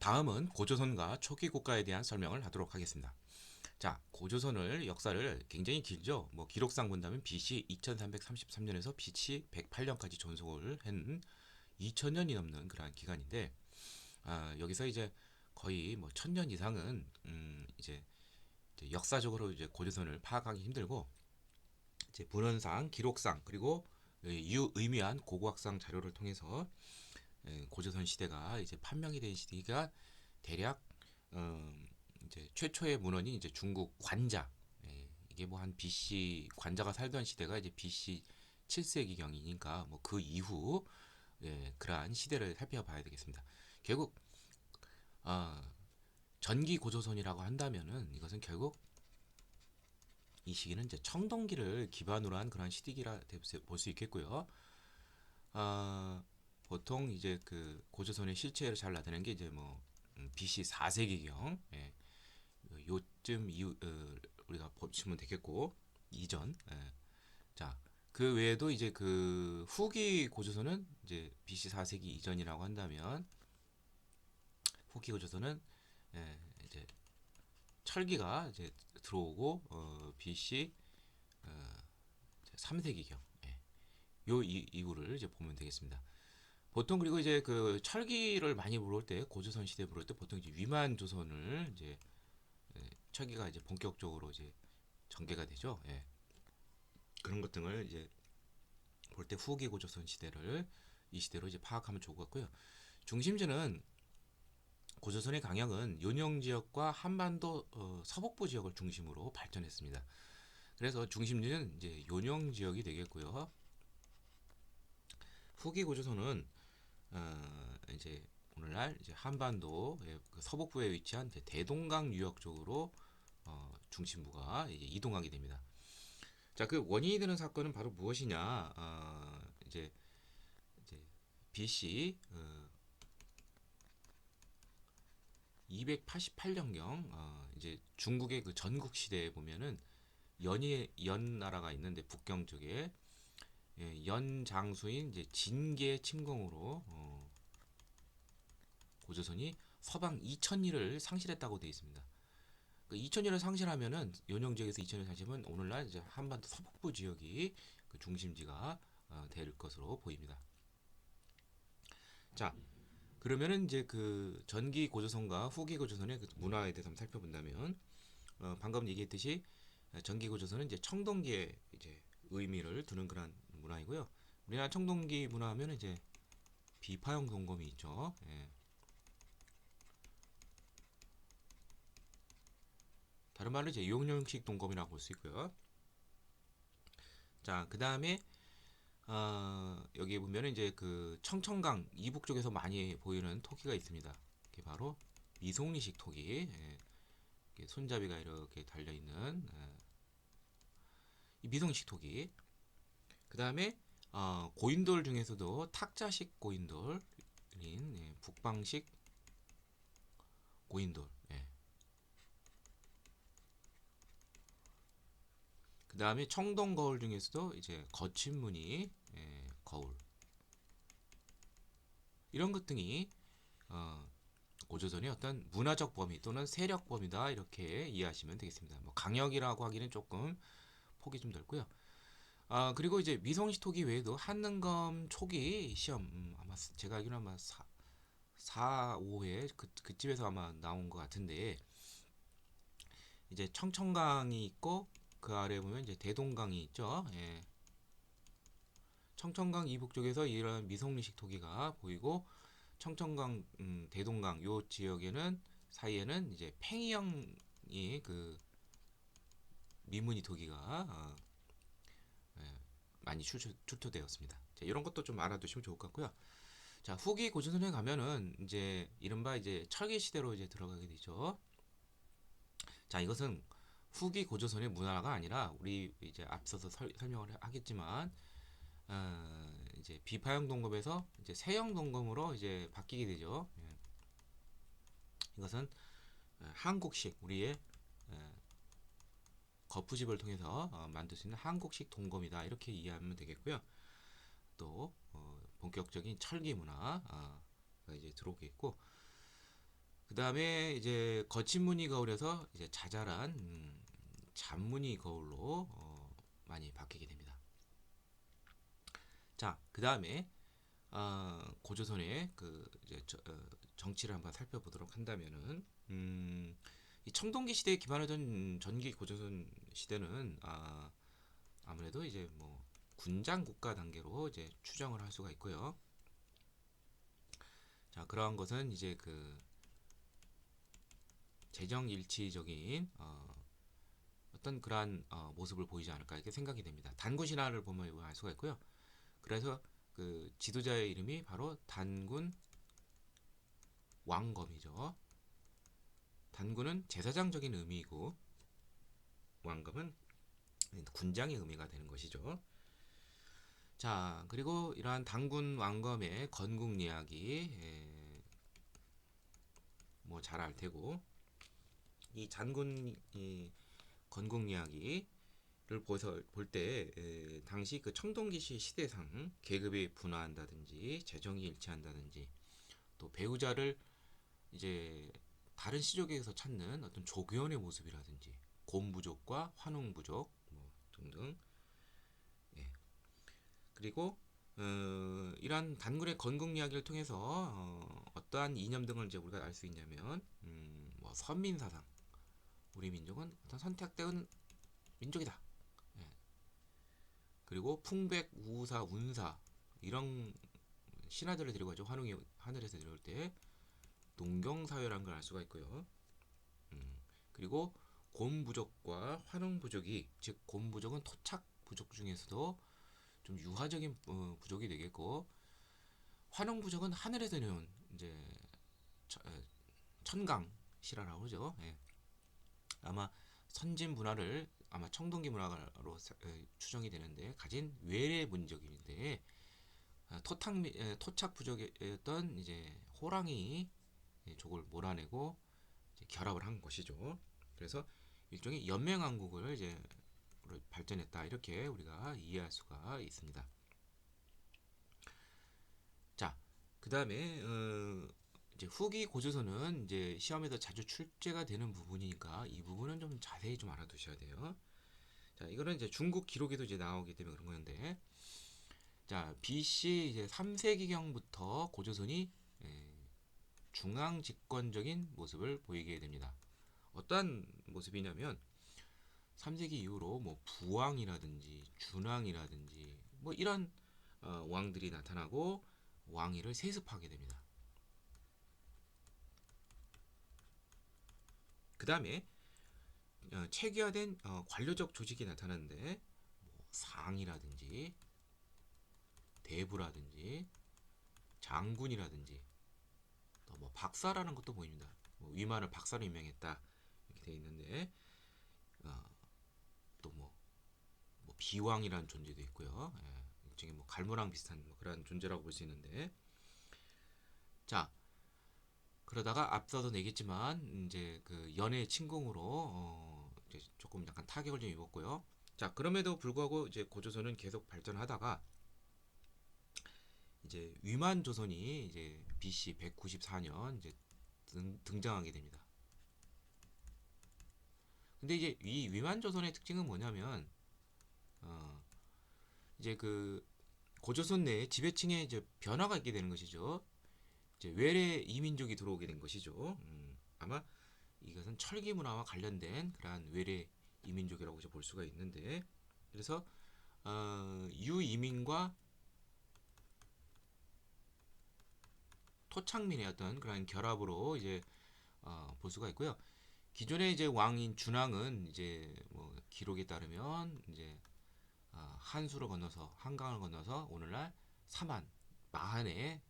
다음은 고조선과 초기 국가에 대한 설명을 하도록 하겠습니다. 자, 고조선을 역사를 굉장히 길죠. 뭐 기록상 본다면 BC 2333년에서 BC 108년까지 존속을 한 2000년이 넘는 그러한 기간인데, 여기서 이제 거의 뭐 1000년 이상은 이제 역사적으로 이제 고조선을 파악하기 힘들고, 이제 문헌상, 기록상, 그리고 유의미한 고고학상 자료를 통해서 고조선 시대가 이제 판명이 된 시기가 대략 이제 최초의 문헌이 이제 중국 관자, 이게 뭐 한 BC 관자가 살던 시대가 이제 BC 7세기경이니까 뭐 그 이후 그러한 시대를 살펴봐야 되겠습니다. 결국 어, 전기 고조선이라고 한다면은 이것은 결국 이 시기는 이제 청동기를 기반으로 한 그런 시기라 볼 수 있겠고요. 아, 보통 이제 그 고조선의 실체를 잘 나타내는 게 이제 뭐 BC 4세기경, 요쯤 이후 우리가 보시면 되겠고 이전. 자, 그 외에도 이제 그 후기 고조선은 이제 BC 4세기 이전이라고 한다면, 후기 고조선은 이제 철기가 이제 들어오고 BC 3세기경, 요 이후를 이제 보면 되겠습니다. 보통 그리고 이제 그 철기를 많이 부를 때, 고조선 시대 부를 때 보통 이제 위만 조선을 이제 철기가 이제 본격적으로 이제 전개가 되죠. 그런 것 등을 이제 볼 때 후기 고조선 시대를 이 시대로 이제 파악하면 좋을 것 같고요. 중심지는 고조선의 강역은 요령 지역과 한반도 서북부 지역을 중심으로 발전했습니다. 그래서 중심지는 이제 요령 지역이 되겠고요. 후기 고조선은 이제 오늘날 이제 한반도의 그 서북부에 위치한 이제 대동강 유역 쪽으로 중심부가 이제 이동하게 됩니다. 자, 그 원인이 되는 사건은 바로 무엇이냐? 이제 BC 288년경, 이제 중국의 그 전국 시대에 보면은 연 나라가 있는데, 북경 쪽에 연 장수인 이제 진계 침공으로 고조선이 서방 2천리를 상실했다고 되어 있습니다. 그 2천리를 상실하면은, 연영 지역에서 2천리를 상실하면 오늘날 이제 한반도 서북부 지역이 그 중심지가 될 것으로 보입니다. 자, 그러면은 이제 그 전기 고조선과 후기 고조선의 그 문화에 대해서 한번 살펴본다면, 방금 얘기했듯이 전기 고조선은 이제 청동기의 이제 의미를 두는 그런 문화이고요. 우리나라 청동기 문화하면 이제 비파형 동검이 있죠. 다른 말로 이제 용령식 동검이라고 볼 수 있고요. 자, 그 다음에 여기 보면은 이제 그 청천강 이북 쪽에서 많이 보이는 토기가 있습니다. 이게 바로 미송리식 토기. 이렇게 손잡이가 이렇게 달려 있는 이 미송리식 토기. 그 다음에 고인돌 중에서도 탁자식 고인돌인 북방식 고인돌. 그 다음에 청동 거울 중에서도 이제 거친 무늬 거울, 이런 것 등이 고조선의 어떤 문화적 범위 또는 세력 범위다, 이렇게 이해하시면 되겠습니다. 뭐 강역이라고 하기는 조금 폭이 좀 넓고요. 그리고 이제 미성시 토기 외에도 한능검 초기 시험, 아마 제가 알기로는 아마 5회 그쯤에서 아마 나온 것 같은데, 이제 청천강이 있고 그 아래 보면 이제 대동강이 있죠. 청천강 이북 쪽에서 이런 미성리식 토기가 보이고, 청천강, 대동강 요 지역에는 사이에는 이제 팽이형이 그 미무늬 토기가 많이 출토되었습니다. 자, 이런 것도 좀 알아두시면 좋을 것 같고요. 자, 후기 고조선에 가면은 이제 이른바 이제 철기 시대로 이제 들어가게 되죠. 자, 이것은 후기 고조선의 문화가 아니라, 우리 이제 앞서서 설명을 하겠지만, 이제 비파형 동검에서 이제 세형 동검으로 이제 바뀌게 되죠. 이것은 한국식, 우리의 거푸집을 통해서 만들 수 있는 한국식 동검이다, 이렇게 이해하면 되겠고요. 또 본격적인 철기 문화가 이제 들어오겠고, 그 다음에 이제 거친 무늬 거울에서 이제 자잘한 잔무늬 거울로 많이 바뀌게 됩니다. 자, 그 다음에 고조선의 그 이제 정치를 한번 살펴보도록 한다면은 이 청동기 시대에 기반하던 전기 고조선 시대는 아무래도 이제 뭐 군장 국가 단계로 이제 추정을 할 수가 있고요. 자, 그러한 것은 이제 그 재정 일치적인 어떤 그러한 모습을 보이지 않을까 이렇게 생각이 됩니다. 단군 신화를 보면 알 수가 있고요. 그래서 그 지도자의 이름이 바로 단군 왕검이죠. 단군은 제사장적인 의미이고 왕검은 군장의 의미가 되는 것이죠. 자, 그리고 이러한 단군 왕검의 건국 이야기 뭐 잘 알 테고 이 단군 이 건국 이야기를 볼 때 당시 그 청동기시 시대상 계급이 분화한다든지 재정이 일치한다든지 또 배우자를 이제 다른 시족에서 찾는 어떤 조교원의 모습이라든지 곰부족과 환웅부족 뭐 등등 예. 그리고 이러한 단군의 건국 이야기를 통해서 어떠한 이념 등을 이제 우리가 알 수 있냐면 뭐 선민사상 우리 민족은 어떤 선택된 민족이다. 예. 그리고 풍백, 우사, 운사 이런 신하들을 데리고 가죠. 환웅이 하늘에서 내려올 때 농경사회라는 걸 알 수가 있고요. 그리고 곰부족과 환웅부족이 즉 곰부족은 토착 부족 중에서도 좀 유화적인 부족이 되겠고 환웅부족은 하늘에서 내려온 이제 천강 실화라고 그러죠. 예. 아마 선진 문화를 아마 청동기 문화로 추정이 되는데 가진 외래 문적인데 토착 부족이었던 이제 호랑이 족을 몰아내고 이제 결합을 한 것이죠. 그래서 일종의 연맹왕국을 이제 발전했다 이렇게 우리가 이해할 수가 있습니다. 자, 그 다음에 이제 후기 고조선은 이제 시험에서 자주 출제가 되는 부분이니까 이 부분은 좀 자세히 좀 알아두셔야 돼요. 자, 이거는 이제 중국 기록에도 이제 나오기 때문에 그런 건데, 자, BC 이제 3세기경부터 고조선이 중앙 집권적인 모습을 보이게 됩니다. 어떠한 모습이냐면 3세기 이후로 뭐 부왕이라든지 준왕이라든지 뭐 이런 왕들이 나타나고 왕위를 세습하게 됩니다. 그 다음에 체계화된 관료적 조직이 나타나는데 뭐 상이라든지 대부라든지 장군이라든지 또 뭐 박사라는 것도 보입니다. 뭐 위만을 박사로 임명했다 이렇게 되어 있는데 또뭐 비왕이라는 존재도 있고요. 일종의 뭐 갈무랑 비슷한 뭐 그런 존재라고 볼 수 있는데 자 그러다가 앞서도 얘기했지만 이제 그 연애 침공으로 이제 조금 약간 타격을 좀 입었고요. 자 그럼에도 불구하고 이제 고조선은 계속 발전하다가 이제 위만 조선이 이제 BC 194년 이제 등장하게 됩니다. 근데 이제 이 위만 조선의 특징은 뭐냐면 이제 그 고조선 내에 지배층에 이제 변화가 있게 되는 것이죠. 이제 외래 이민족이 들어오게 된 것이죠. 아마 이것은 철기 문화와 관련된 그러한 외래 이민족이라고 볼 수가 있는데 그래서 유이민과 토착민의 어떤 그런 결합으로 이제 볼 수가 있고요. 기존의 이제 왕인 준왕은 이제 뭐 기록에 따르면 이제 한수를 건너서 한강을 건너서 오늘날 사만 마한의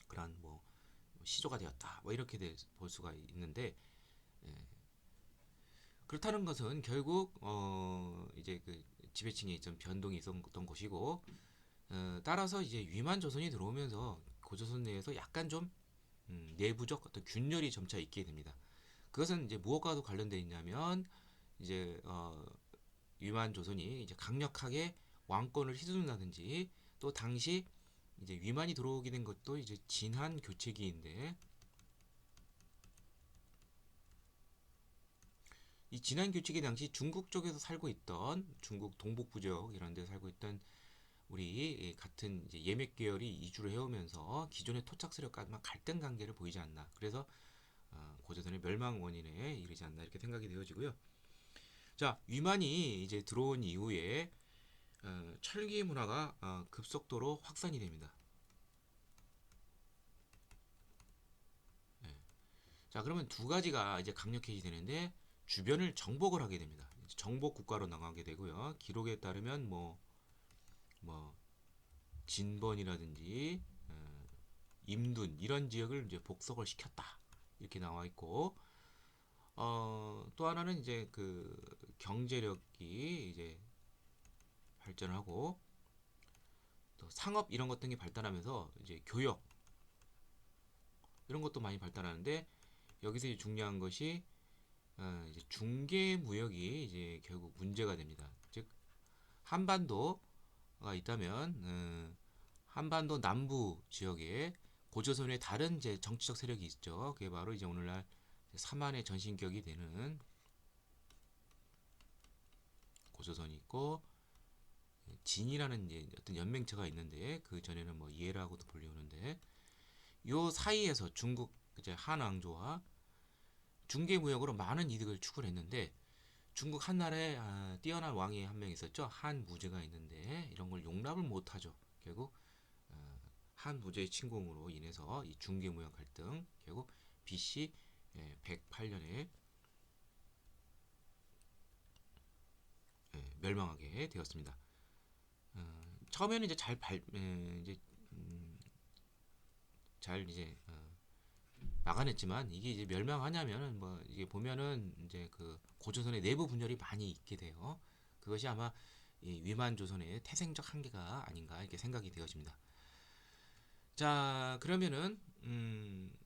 그런 뭐 시조가 되었다 뭐 이렇게 볼 수가 있는데 그렇다는 것은 결국 이제 그 지배층에 좀 변동이 있었던 것이고 따라서 이제 위만 조선이 들어오면서 고조선 내에서 약간 좀 내부적 어떤 균열이 점차 있게 됩니다. 그것은 이제 무엇과도 관련되어 있냐면 이제 위만 조선이 이제 강력하게 왕권을 휘두른다든지 또 당시 이제 위만이 들어오게 된 것도 이제 진한 교체기인데 이 진안 교칙의 당시 중국 쪽에서 살고 있던 중국 동북부 지역 이런 데 살고 있던 우리 같은 이제 예맥 계열이 이주를 해오면서 기존의 토착 세력과만 갈등 관계를 보이지 않나. 그래서 고조선의 멸망 원인에 이르지 않나 이렇게 생각이 되어지고요. 자, 위만이 이제 들어온 이후에 철기 문화가 급속도로 확산이 됩니다. 예. 자, 그러면 두 가지가 이제 강력해지는데 주변을 정복을 하게 됩니다. 정복 국가로 나가게 되고요. 기록에 따르면 뭐 진번이라든지 임둔 이런 지역을 이제 복속을 시켰다 이렇게 나와 있고 또 하나는 이제 그 경제력이 이제 발전하고 또 상업 이런 것 등이 발달하면서 이제 교역 이런 것도 많이 발달하는데 여기서 이제 중요한 것이 이제 중개 무역이 이제 결국 문제가 됩니다. 즉 한반도가 있다면 한반도 남부 지역에 고조선의 다른 이제 정치적 세력이 있죠. 그게 바로 이제 오늘날 삼한의 전신격이 되는 고조선이 있고 진이라는 이제 어떤 연맹체가 있는데 그 전에는 뭐 예라고도 불리우는데 요 사이에서 중국 이제 한 왕조와 중개 무역으로 많은 이득을 추구했는데 중국 한나라에 뛰어난 왕이 한 명 있었죠. 한 무제가 있는데 이런 걸 용납을 못하죠. 결국 한 무제의 침공으로 인해서 이 중개 무역 갈등 결국 BC 108년에 멸망하게 되었습니다. 처음에는 이제 이제 잘 이제 막아냈지만 이게 이제 멸망하냐면은 뭐 이게 보면은 이제 그 고조선의 내부 분열이 많이 있게 돼요. 그것이 아마 이 위만 조선의 태생적 한계가 아닌가 이렇게 생각이 되어집니다. 자, 그러면은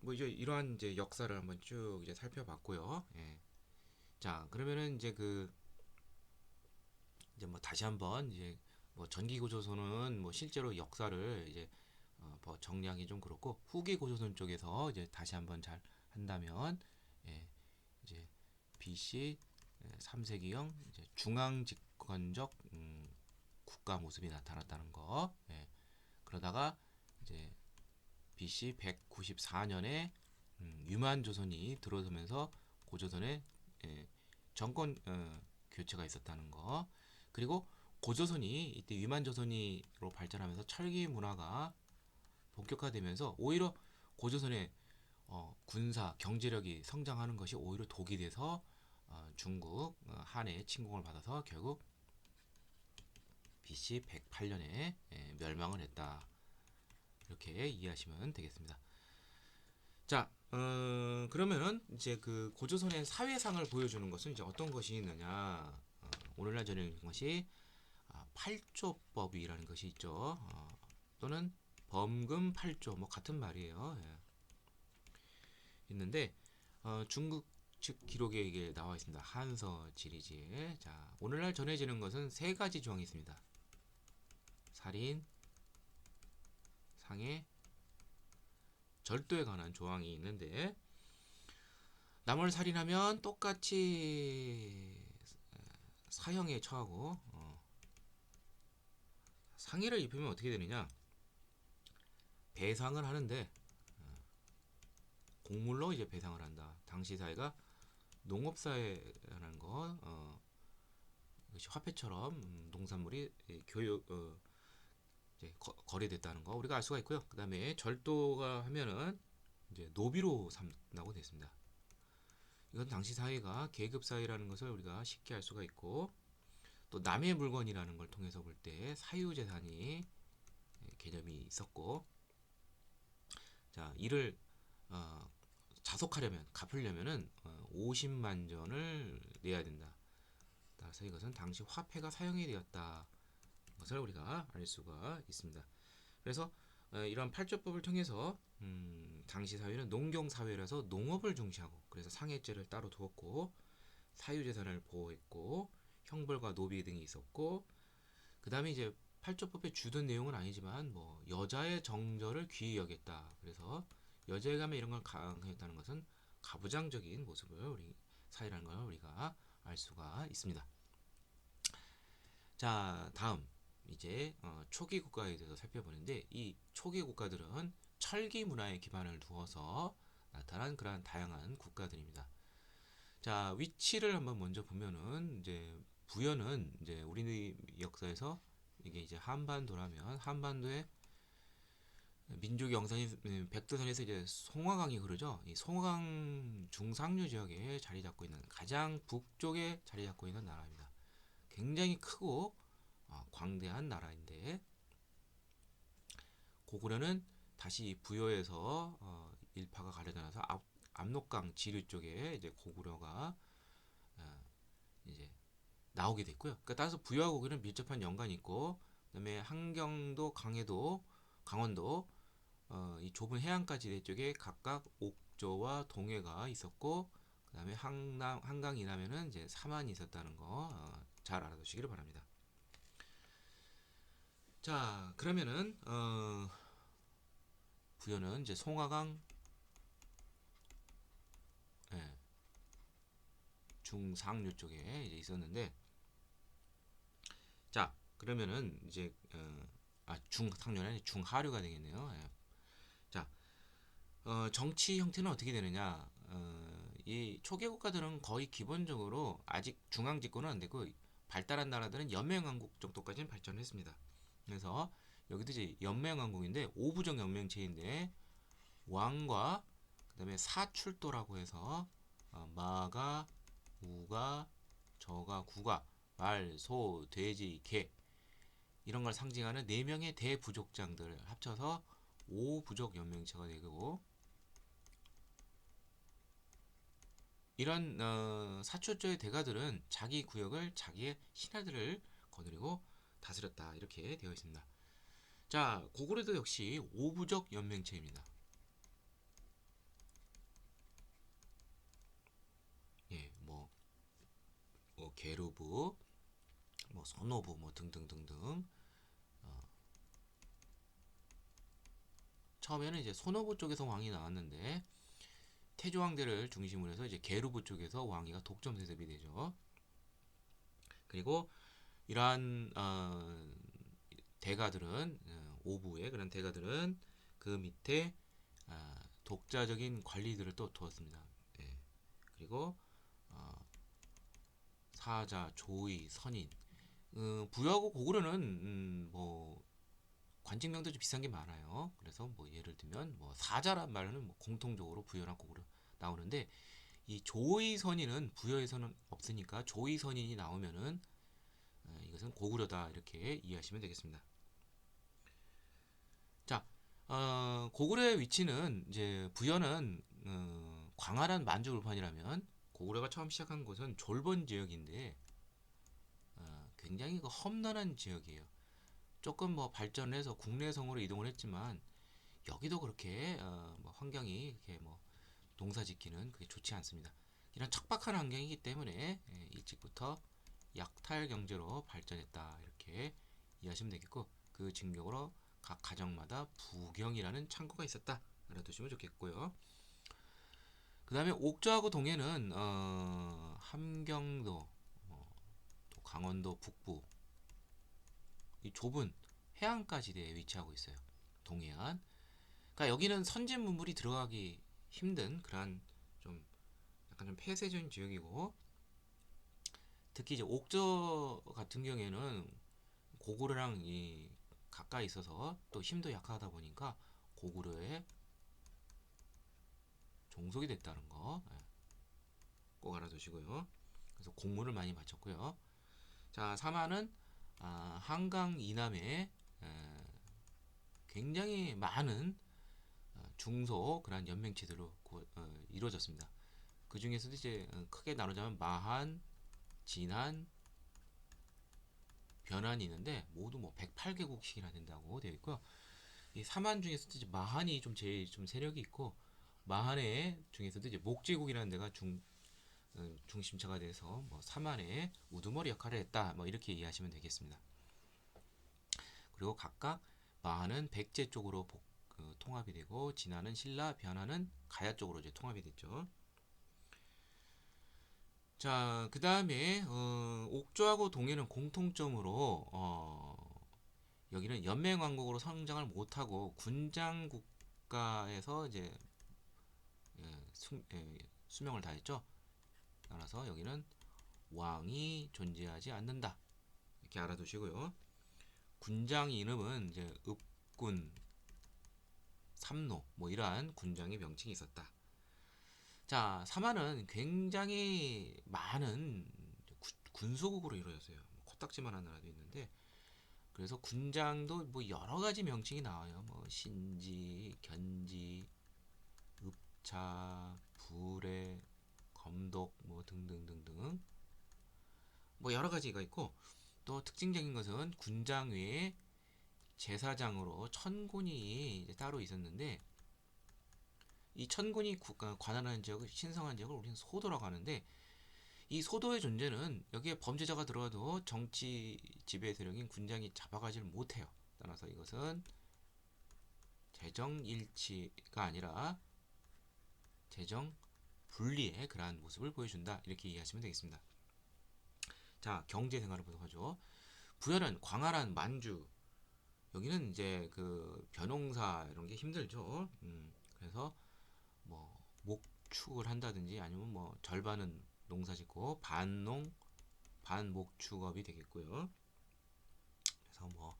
뭐 이제 이러한 이제 역사를 한번 쭉 이제 살펴봤고요. 예. 자, 그러면은 이제 뭐 다시 한번 이제 뭐 전기 고조선은 뭐 실제로 역사를 이제 뭐 정리하기 좀 그렇고 후기 고조선 쪽에서 이제 다시 한번 잘 한다면 예, 이제 BC 3세기형 이제 중앙 집권적 국가 모습이 나타났다는 거. 예. 그러다가 이제 BC 194년에 유만 조선이 들어서면서 고조선의 정권 교체가 있었다는 거. 그리고 고조선이 이때 위만 조선이로 발전하면서 철기 문화가 본격화되면서 오히려 고조선의 군사 경제력이 성장하는 것이 오히려 독이 돼서 중국 한의 침공을 받아서 결국 BC 108년에 멸망을 했다. 이렇게 이해하시면 되겠습니다. 자, 그러면은 이제 그 고조선의 사회상을 보여주는 것은 이제 어떤 것이 있느냐? 오늘날 전해진 것이 팔조법이라는 것이 있죠. 또는 범금 팔조 뭐 같은 말이에요. 예. 있는데 중국 측 기록에 이게 나와 있습니다. 한서 지리지에. 자, 오늘날 전해지는 것은 세 가지 조항이 있습니다. 살인, 상해, 절도에 관한 조항이 있는데 남을 살인하면 똑같이 사형에 처하고 상해를 입히면 어떻게 되느냐? 배상을 하는데 곡물로 이제 배상을 한다. 당시 사회가 농업사회라는 거, 이것이 화폐처럼 농산물이 교육 이제 거래됐다는 거 우리가 알 수가 있고요. 그 다음에 절도가 하면은 이제 노비로 삼다고 됐습니다. 이건 당시 사회가 계급 사회라는 것을 우리가 쉽게 알 수가 있고 또 남의 물건이라는 걸 통해서 볼 때 사유재산이 개념이 있었고 자 이를 자속하려면 갚으려면은 50만 전을 내야 된다. 따라서 이것은 당시 화폐가 사용이 되었다. 것을 우리가 알 수가 있습니다. 그래서 이러한 팔조법을 통해서 당시 사회는 농경 사회라서 농업을 중시하고 그래서 상해죄를 따로 두었고 사유재산을 보호했고 형벌과 노비 등이 있었고 그 다음에 이제 팔조법의 주된 내용은 아니지만 뭐 여자의 정절을 귀히 여겼다. 그래서 여자의 감에 이런 걸 강요했다는 것은 가부장적인 모습을 우리 사회라는 걸 우리가 알 수가 있습니다. 자, 다음 이제 초기 국가에 대해서 살펴보는데, 이 초기 국가들은 철기 문화에 기반을 두어서 나타난 그러한 다양한 국가들입니다. 자, 위치를 한번 먼저 보면은 이제 부여는 이제 우리 역사에서 이게 이제 한반도라면 한반도의 민족 영상이 백두산에서 이제 송화강이 흐르죠. 이 송화강 중상류 지역에 자리 잡고 있는 가장 북쪽에 자리 잡고 있는 나라입니다. 굉장히 크고 광대한 나라인데, 고구려는 다시 부여에서 일파가 가려져나서 압록강 지류 쪽에 이제 고구려가 이제 나오게 됐고요. 그러니까 따라서 부여하고 고구려는 밀접한 연관이 있고, 그다음에 한경도, 강원도 이 좁은 해안가 지대 쪽에 각각 옥저와 동해가 있었고, 그다음에 한강 이남에는 이제 삼안이 있었다는 거 잘 알아두시기를 바랍니다. 자, 그러면은 부여는 이제 송화강 예, 중상류 쪽에 이제 있었는데, 자, 그러면은 이제 중상류는 아니라 중하류가 되겠네요. 예. 자, 정치 형태는 어떻게 되느냐? 이 초기 국가들은 거의 기본적으로 아직 중앙 집권은 안 되고, 발달한 나라들은 연맹왕국 정도까지는 발전했습니다. 그래서 여기도 이제 연맹왕국인데 오부정 연맹체인데, 왕과 그다음에 사출도라고 해서 마가, 우가, 저가, 구가, 말, 소, 돼지, 개 이런 걸 상징하는 네 명의 대부족장들을 합쳐서 오부족 연맹체가 되고, 이런 사출조의 대가들은 자기 구역을 자기의 신하들을 거느리고 다스렸다 이렇게 되어 있습니다. 자, 고구려도 역시 오부족 연맹체입니다. 예, 게르부, 선호부 등등등등. 처음에는 이제 선호부 쪽에서 왕이 나왔는데, 태조왕대를 중심으로 해서 이제 게르부 쪽에서 왕위가 독점 세습이 되죠. 그리고 이러한 대가들은 오부의 그런 대가들은 그 밑에 독자적인 관리들을 또 두었습니다. 예. 그리고 사자, 조의, 선인. 부여하고 고구려는 관직명도 좀 비슷한 게 많아요. 그래서 예를 들면 사자란 말은 공통적으로 부여랑 고구려 나오는데, 이 조의 선인은 부여에서는 없으니까 조의 선인이 나오면은 이것은 고구려다 이렇게 이해하시면 되겠습니다. 자, 고구려의 위치는 이제 부여는 광활한 만주울판이라면, 고구려가 처음 시작한 곳은 졸본 지역인데 굉장히 그 험난한 지역이에요. 조금 발전해서 국내성으로 이동을 했지만, 여기도 그렇게 환경이 이렇게 농사 짓기는 그게 좋지 않습니다. 이런 척박한 환경이기 때문에 일찍부터 약탈 경제로 발전했다 이렇게 이해하시면 되겠고, 그 증명으로 각 가정마다 부경이라는 창고가 있었다 알아두시면 좋겠고요. 그 다음에 옥저하고 동해는 함경도, 또 강원도 북부 이 좁은 해안가 지대에 위치하고 있어요. 동해안. 그러니까 여기는 선진 문물이 들어가기 힘든 그러한 좀 약간 좀 폐쇄적인 지역이고, 특히 이제 옥저 같은 경우에는 고구려랑 가까이 있어서 또 힘도 약하다 보니까 고구려의 종속이 됐다는 거 꼭 알아두시고요. 그래서 공물을 많이 바쳤고요. 자, 사마는 한강 이남에 굉장히 많은 중소 그런 연맹체들로 이루어졌습니다. 그 중에서도 이제 크게 나누자면 마한, 진한, 변환이 있는데 모두 108개국씩이나 된다고 되어 있고요. 이 사만 중에서도 이제 마한이 좀 제일 좀 세력이 있고, 마한의 중에서도 이제 목제국이라는 데가 중심체가 돼서 사만의 우두머리 역할을 했다 이렇게 이해하시면 되겠습니다. 그리고 각각 마한은 백제 쪽으로 통합이 되고, 진화는 신라, 변화는 가야 쪽으로 이제 통합이 됐죠. 자, 그 다음에 옥조하고 동해는 공통점으로 여기는 연맹 왕국으로 성장을 못하고 군장 국가에서 이제 수명을 다했죠. 따라서 여기는 왕이 존재하지 않는다. 이렇게 알아두시고요. 군장 이름은 이제 읍군, 삼노 뭐 이러한 군장의 명칭이 있었다. 자, 사마는 굉장히 많은 군소국으로 이루어졌어요. 코딱지만한 나라도 있는데 그래서 군장도 뭐 여러 가지 명칭이 나와요. 뭐 신지, 견지, 읍차, 부래, 검독 뭐 등등등등 뭐 여러 가지가 있고 또 특징적인 것은 군장 외에 제사장으로 천군이 이제 따로 있었는데 이 천군이 관할하는 지역을 신성한 지역을 우리는 소도라고 하는데 이 소도의 존재는 여기에 범죄자가 들어와도 정치 지배 세력인 군장이 잡아가지를 못해요. 따라서 이것은 재정일치가 아니라 재정 분리의 그러한 모습을 보여준다. 이렇게 이해하시면 되겠습니다. 자, 경제 생활을 보도록 하죠. 부여는 광활한 만주. 여기는 이제 그 벼농사 이런 게 힘들죠. 그래서 뭐 목축을 한다든지 아니면 뭐 절반은 농사 짓고 반농 반목축업이 되겠고요. 그래서 뭐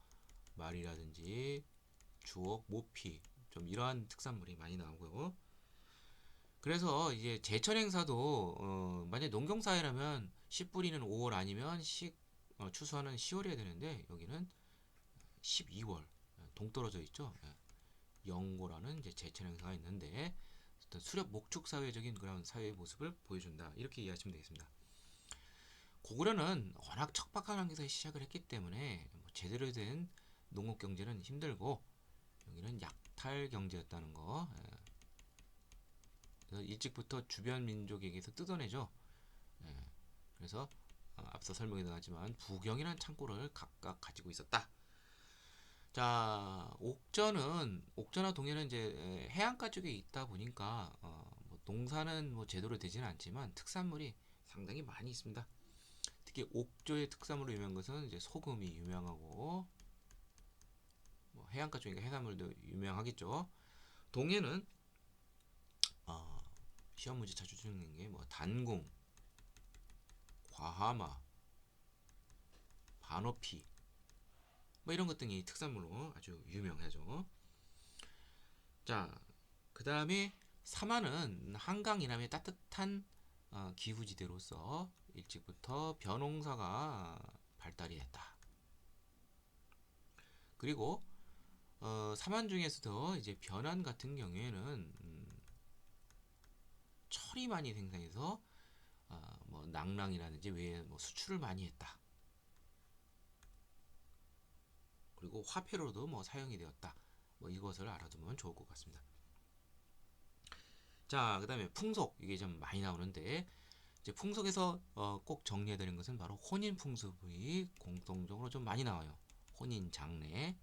말이라든지 주옥, 모피 좀 이러한 특산물이 많이 나오고요. 그래서 이제 제철 행사도 만약 농경 사회라면 씨 뿌리는 5월 아니면 추수하는 10월이어야 되는데 여기는 12월 동떨어져 있죠. 영고라는 이제 제철 행사가 있는데 어떤 수렵 목축 사회적인 그런 사회의 모습을 보여준다. 이렇게 이해하시면 되겠습니다. 고구려는 워낙 척박한 환경에서 시작을 했기 때문에 뭐 제대로 된 농업 경제는 힘들고 여기는 약탈 경제였다는 거. 그래서 일찍부터 주변 민족에게서 뜯어내죠. 그래서 앞서 설명이 나왔지만 부경이라는 창고를 각각 가지고 있었다. 자, 옥저나 동해는 이제 해안가 쪽에 있다 보니까 뭐 농사는 뭐 제대로 되지는 않지만 특산물이 상당히 많이 있습니다. 특히 옥조의 특산물로 유명한 것은 이제 소금이 유명하고 뭐 해안가 쪽이니까 해산물도 유명하겠죠. 동해는 시험 문제 자주 주는 게 뭐 단궁, 과하마, 반어피 뭐 이런 것 등이 특산물로 아주 유명하죠. 자, 그 다음에 사마는 한강 이남의 따뜻한 기후지대로서 일찍부터 벼농사가 발달이 됐다. 그리고 사만 중에서도 이제 벼난 같은 경우에는 철이 많이 생산해서 뭐 낭랑이라든지 외에 뭐 수출을 많이 했다. 그리고 화폐로도 뭐 사용이 되었다. 뭐 이것을 알아두면 좋을 것 같습니다. 자, 그다음에 풍속 이게 좀 많이 나오는데 이제 풍속에서 꼭 정리해드린 것은 바로 혼인 풍습이 공통적으로 좀 많이 나와요. 혼인 장례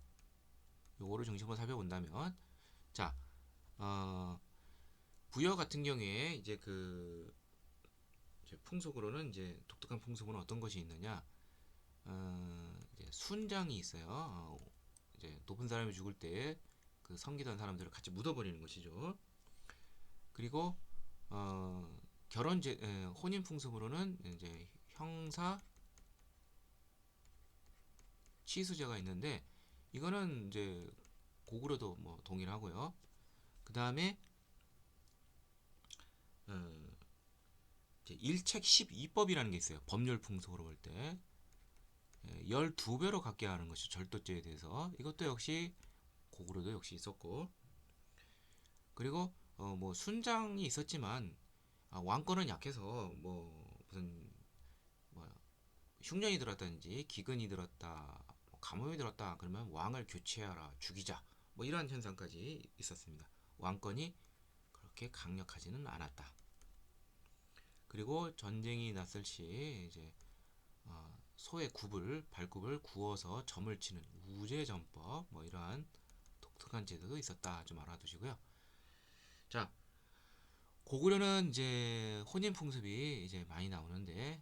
요거를 중심으로 살펴본다면 자, 부여 같은 경우에 이제 그 이제 풍속으로는 이제 독특한 풍속은 어떤 것이 있느냐? 이제 순장이 있어요. 이제 높은 사람이 죽을 때 그 섬기던 사람들을 같이 묻어버리는 것이죠. 그리고 혼인 풍습으로는 이제 형사 치수제가 있는데 이거는 이제 고구려도 뭐 동일하고요. 그 다음에 일책 12법이라는 게 있어요. 법률 풍속으로 볼 때 12배로 갚게 하는 것이 절도죄에 대해서 이것도 역시 고구려도 역시 있었고 그리고 뭐 순장이 있었지만 왕권은 약해서 뭐 무슨 뭐 흉년이 들었다든지 기근이 들었다 뭐 가뭄이 들었다 그러면 왕을 교체하라 죽이자 뭐 이러한 현상까지 있었습니다. 왕권이 그렇게 강력하지는 않았다. 그리고 전쟁이 났을 시 이제 소의 발굽을 구워서 점을 치는 우제전법 뭐 이러한 독특한 제도도 있었다 좀 알아두시고요. 자, 고구려는 이제 혼인 풍습이 이제 많이 나오는데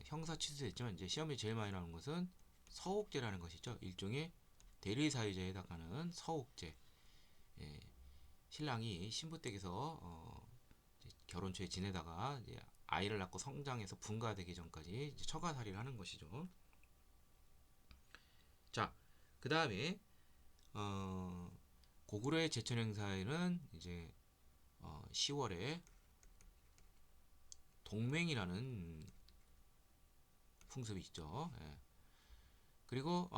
형사 취소됐지만 이제 시험에 제일 많이 나오는 것은 서옥제라는 것이죠. 일종의 대리사유제에 해당하는 서옥제. 예, 신랑이 신부댁에서 이제 결혼 초에 지내다가 이제 아이를 낳고 성장해서 분가되기 전까지 이제 처가살이를 하는 것이죠. 자, 그 다음에 고구려의 제천 행사에는 이제 10월에 동맹이라는 풍습이 있죠. 예. 그리고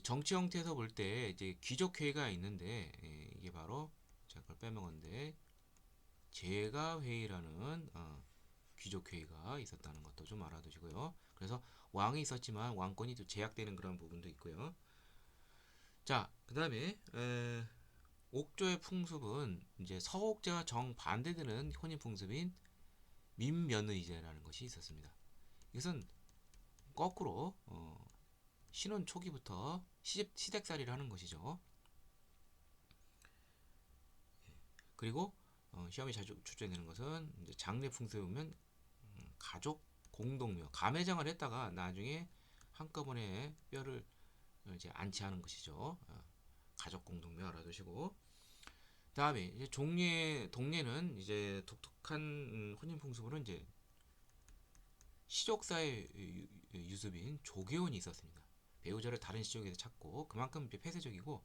정치 형태에서 볼 때 이제 귀족 회의가 있는데 이게 바로 제가 그걸 빼먹었는데 제가 회의라는 귀족 회의가 있었다는 것도 좀 알아두시고요. 그래서 왕이 있었지만 왕권이 또 제약되는 그런 부분도 있고요. 자, 그다음에 옥조의 풍습은 이제 서옥제와 정반대되는 혼인 풍습인 민면의제라는 것이 있었습니다. 이것은 거꾸로 신혼 초기부터 시댁살이를 하는 것이죠. 그리고 시험에 자주 출제되는 것은 이제 장례 풍습에 보면 가족 공동묘 감회장을 했다가 나중에 한꺼번에 뼈를 이제 안치하는 것이죠. 가족 공동묘 알아두시고 다음에 이제 동례는 이제 독특한 혼인 풍습으로 이제 시족사의 유습인 조계혼이 있었습니다. 배우자를 다른 시족에서 찾고 그만큼 폐쇄적이고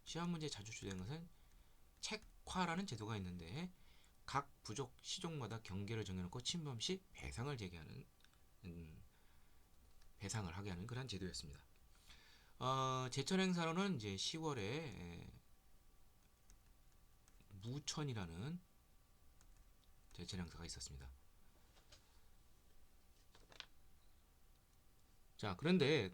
시험 문제에 자주 출제되는 것은 책화라는 제도가 있는데 각 부족 시족마다 경계를 정해놓고 침범 시 배상을 하게 하는 그런 제도였습니다. 제천 행사로는 이제 10월에 무천이라는 제천 행사가 있었습니다. 자, 그런데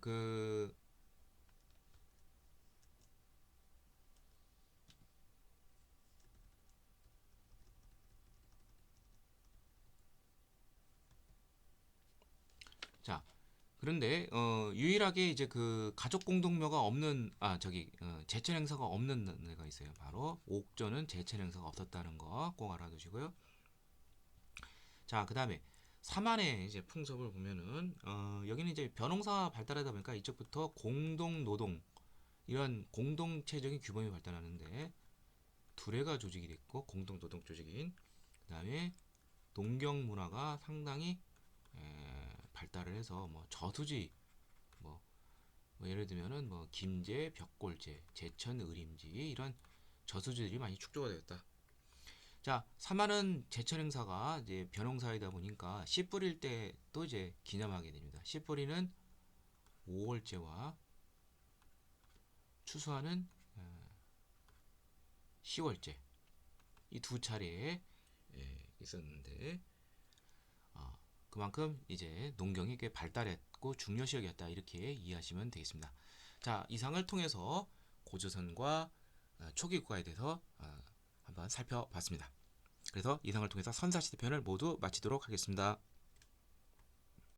자, 그런데 유일하게 이제 그 가족 공동묘가 없는 제천 행사가 없는 데가 있어요. 바로 옥조는 제천 행사가 없었다는 거 꼭 알아두시고요. 자, 그다음에 사만의 이제 풍습을 보면은 여기는 이제 벼농사가 발달하다 보니까 이쪽부터 공동 노동 이런 공동체적인 규범이 발달하는데 두레가 조직이 됐고 공동 노동 조직인 그다음에 농경 문화가 상당히 발달을 해서 뭐 저수지 뭐, 뭐 예를 들면은 뭐 김제, 벽골제, 제천, 의림지 이런 저수지들이 많이 축조가 되었다. 자, 사마는 제천 행사가 이제 벼농사이다 보니까 씨 뿌릴 때도 이제 기념하게 됩니다. 씨 뿌리는 5월제와 추수하는 10월제 이 두 차례에 있었는데 그만큼 이제 농경이 꽤 발달했고 중요시역이었다 이렇게 이해하시면 되겠습니다. 자, 이상을 통해서 고조선과 초기 국가에 대해서 한번 살펴봤습니다. 그래서 이상을 통해서 선사시대 편을 모두 마치도록 하겠습니다.